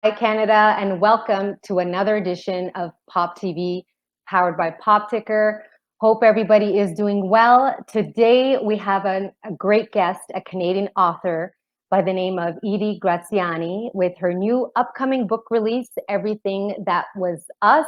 Hi, Canada, and welcome to another edition of Pop TV, powered by Pop TikR. Hope everybody is doing well. Today, we have a great guest, a Canadian author by the name of E Graziani, with her new upcoming book release, Everything That Was Us.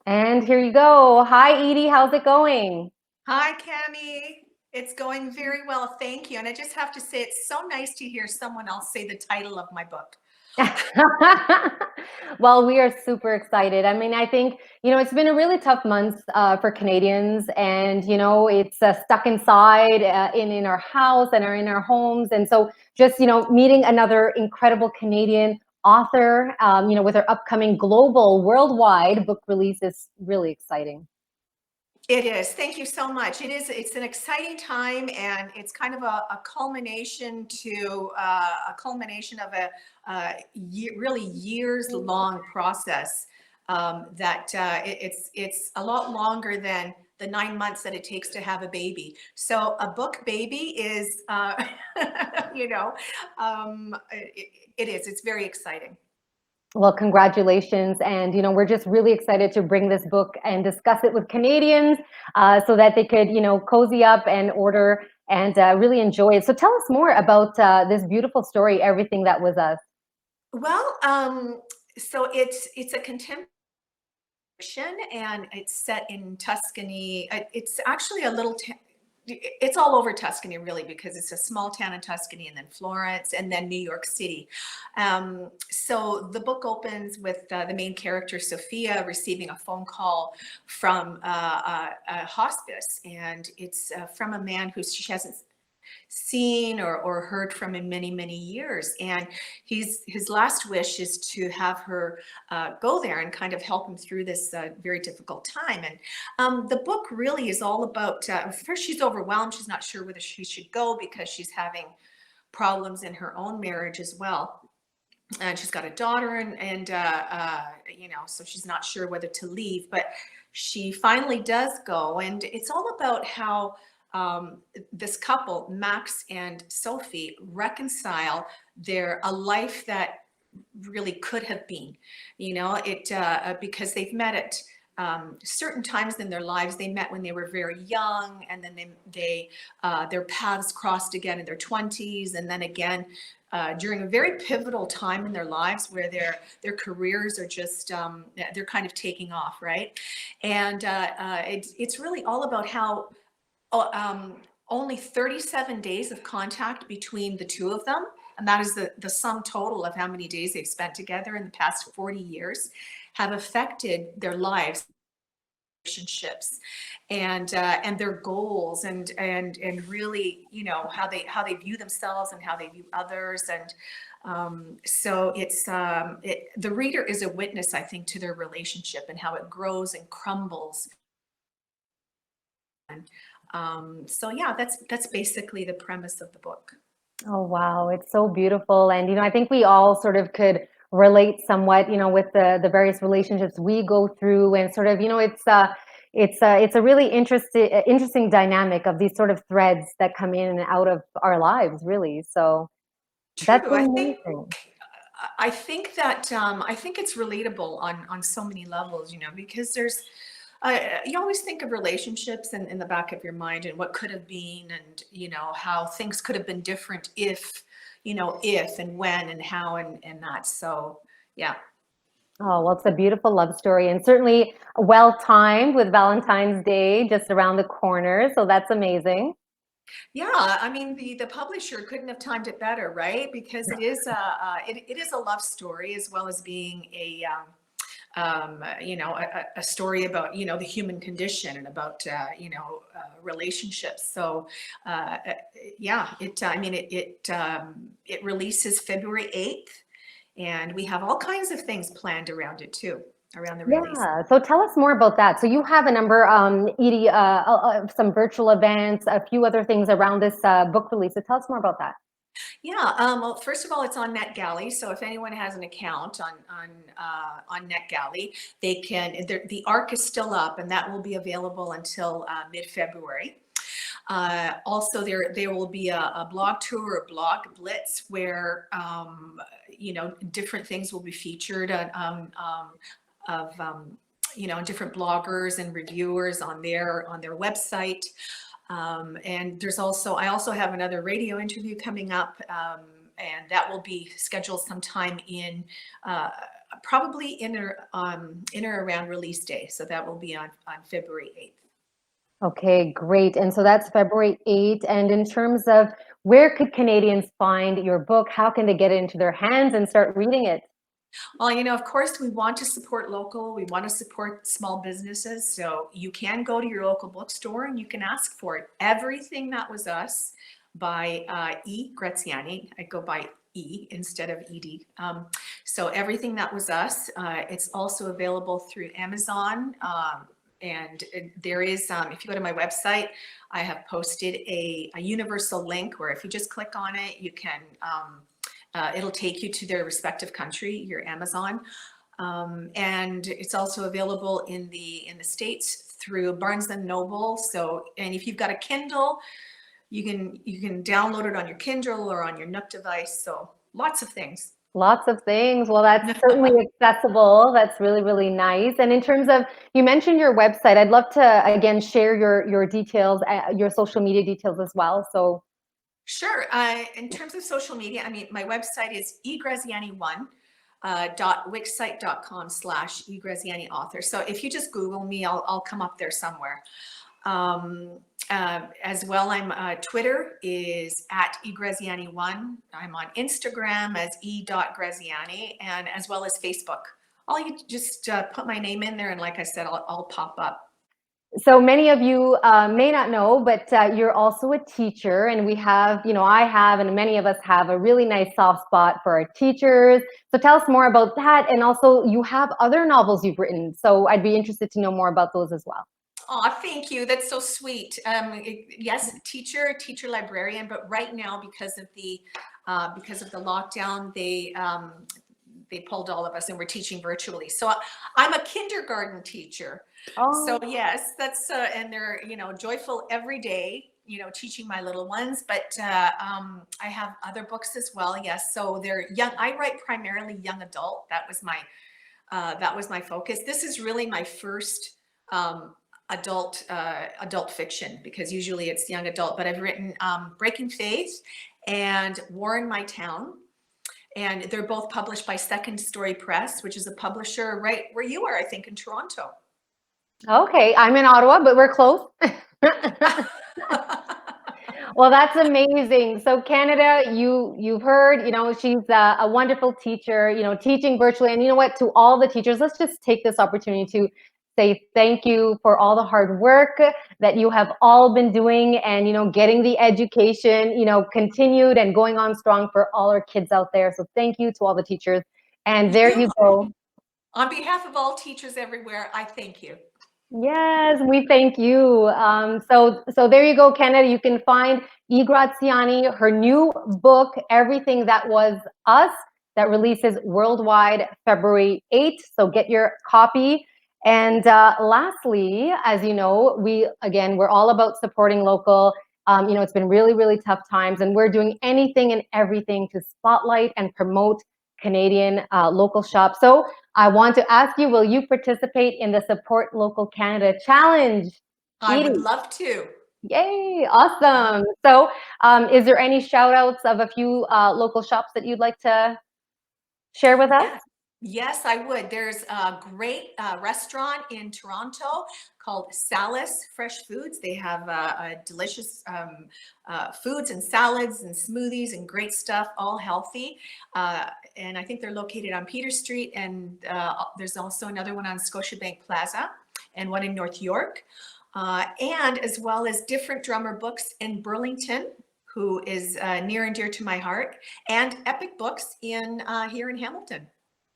And here you go. Hi, Edie. How's it going? Hi, Kamy. It's going very well, thank you. And I just have to say, it's so nice to hear someone else say the title of my book. Well, we are super excited. I mean, I think, it's been a really tough month for Canadians, and, it's stuck inside in our house and are in our homes. And so just, meeting another incredible Canadian author, with her upcoming global, worldwide book release is really exciting. It is. Thank you so much. It's an exciting time, and it's kind of a culmination to a culmination of really years long process that it's a lot longer than the 9 months that it takes to have a baby. So a book baby is, you know, it is. It's very exciting. Well, congratulations. And, we're just really excited to bring this book and discuss it with Canadians so that they could, cozy up and order and really enjoy it. So tell us more about this beautiful story, Everything That Was Us. Well, so it's a contemporary fiction, and it's set in Tuscany. It's actually it's all over Tuscany, really, because it's a small town in Tuscany, and then Florence, and then New York City. So the book opens with the main character, Sophia, receiving a phone call from a hospice, and it's from a man who she hasn't seen or heard from in many, many years. And his last wish is to have her go there and kind of help him through this very difficult time. And the book really is all about, first, she's overwhelmed. She's not sure whether she should go because she's having problems in her own marriage as well. And she's got a daughter, so she's not sure whether to leave, but she finally does go. And it's all about how this couple, Max and Sophie, reconcile a life that really could have been, because they've met at certain times in their lives. They met when they were very young, and then their paths crossed again in their 20s, and then again during a very pivotal time in their lives where their careers are just they're kind of taking off, right? And it's really all about how oh, only 37 days of contact between the two of them, and that is the sum total of how many days they've spent together in the past 40 years, have affected their lives, relationships, and their goals, and really, how they view themselves and how they view others. And so the reader is a witness, I think, to their relationship and how it grows and crumbles. So yeah, that's basically the premise of the book. Oh, wow. It's so beautiful. And, I think we all sort of could relate somewhat, with the various relationships we go through, and sort of, it's a really interesting dynamic of these sort of threads that come in and out of our lives, really. So that's True. amazing. I think it's relatable on so many levels, because you always think of relationships in the back of your mind and what could have been, and how things could have been different if and when and how and that. So yeah. Oh, well, it's a beautiful love story, and certainly well timed with Valentine's Day just around the corner. So that's amazing. Yeah, I mean, the publisher couldn't have timed it better, right? Because it is a love story, as well as being a story about, the human condition, and about, relationships. So, yeah, it releases February 8th, and we have all kinds of things planned around it too, around the release. Yeah. So tell us more about that. So you have a number, Edie, some virtual events, a few other things around this book release. So tell us more about that. Yeah. Well, first of all, it's on NetGalley. So if anyone has an account on NetGalley, they can. The ARC is still up, and that will be available until mid-February. Also, there will be a blog tour or blog blitz where different things will be featured of different bloggers and reviewers on their website. And I also have another radio interview coming up, and that will be scheduled sometime in probably in or around release day. So that will be on February 8th. Okay, great. And so that's February 8th. And in terms of where could Canadians find your book? How can they get it into their hands and start reading it? Well, of course, we want to support local. We want to support small businesses. So you can go to your local bookstore and you can ask for it. Everything That Was Us by E Graziani. I go by E instead of ED. So Everything That Was Us. It's also available through Amazon. And there is, if you go to my website, I have posted a universal link where if you just click on it, you can, it'll take you to their respective country, your Amazon. And it's also available in the States through Barnes and Noble. So, and if you've got a Kindle, you can download it on your Kindle or on your Nook device. So lots of things. Lots of things. Well, that's certainly accessible. That's really, really nice. And in terms of, you mentioned your website, I'd love to, again, share your details, your social media details as well. So sure. In terms of social media, I mean, my website is egraziani1 .wixsite.com/egrazianiauthor. So if you just Google me, I'll come up there somewhere. As well, I'm Twitter is at egraziani1. I'm on Instagram as e.graziani, and as well as Facebook. All you just put my name in there, and like I said, I'll pop up. So many of you may not know, but you're also a teacher, and we have, I have, and many of us have a really nice soft spot for our teachers. So tell us more about that. And also you have other novels you've written. So I'd be interested to know more about those as well. Oh, thank you. That's so sweet. Yes, teacher librarian, but right now because of the lockdown, they pulled all of us and we're teaching virtually. So I'm a kindergarten teacher. Oh. So yes, that's and they're joyful every day, teaching my little ones. But I have other books as well. Yes, so they're young. I write primarily young adult. That was my focus. This is really my first adult fiction, because usually it's young adult. But I've written Breaking Faith and War in My Town. And they're both published by Second Story Press, which is a publisher right where you are, I think, in Toronto. Okay, I'm in Ottawa, but we're close. Well, that's amazing. So Canada, you've heard, she's a wonderful teacher, teaching virtually. And you know what, to all the teachers, let's just take this opportunity to say thank you for all the hard work that you have all been doing, and getting the education continued and going on strong for all our kids out there. So thank you to all the teachers. And there you go. On behalf of all teachers everywhere, I thank you. Yes, we thank you. So there you go, Canada. You can find E Graziani, her new book, Everything That Was Us, that releases worldwide February 8th. So get your copy. And lastly, as you know, we're all about supporting local. It's been really, really tough times, and we're doing anything and everything to spotlight and promote Canadian local shops. So I want to ask you, will you participate in the Support Local Canada Challenge? I would love to. Yay, awesome. So is there any shout outs of a few local shops that you'd like to share with us? Yes, I would. There's a great restaurant in Toronto called Salis Fresh Foods. They have delicious foods and salads and smoothies and great stuff, all healthy. And I think they're located on Peter Street. And there's also another one on Scotiabank Plaza and one in North York. And as well as Different Drummer Books in Burlington, who is near and dear to my heart, and Epic Books here in Hamilton.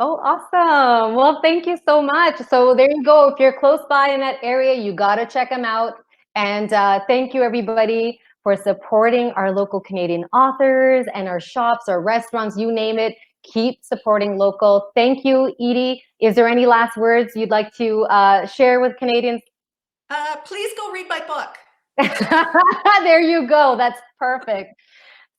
Oh, awesome. Well, thank you so much. So there you go. If you're close by in that area, you got to check them out. And thank you, everybody, for supporting our local Canadian authors and our shops, our restaurants, you name it. Keep supporting local. Thank you, Edie. Is there any last words you'd like to share with Canadians? Please go read my book. There you go. That's perfect.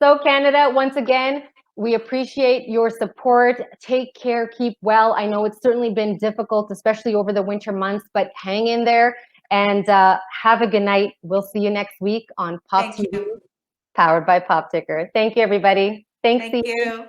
So Canada, once again, we appreciate your support. Take care, keep well. I know it's certainly been difficult, especially over the winter months, but hang in there and have a good night. We'll see you next week on Pop Thank TV, you. powered by Pop TikR. Thank you, everybody. Thanks, Thank Steve. you.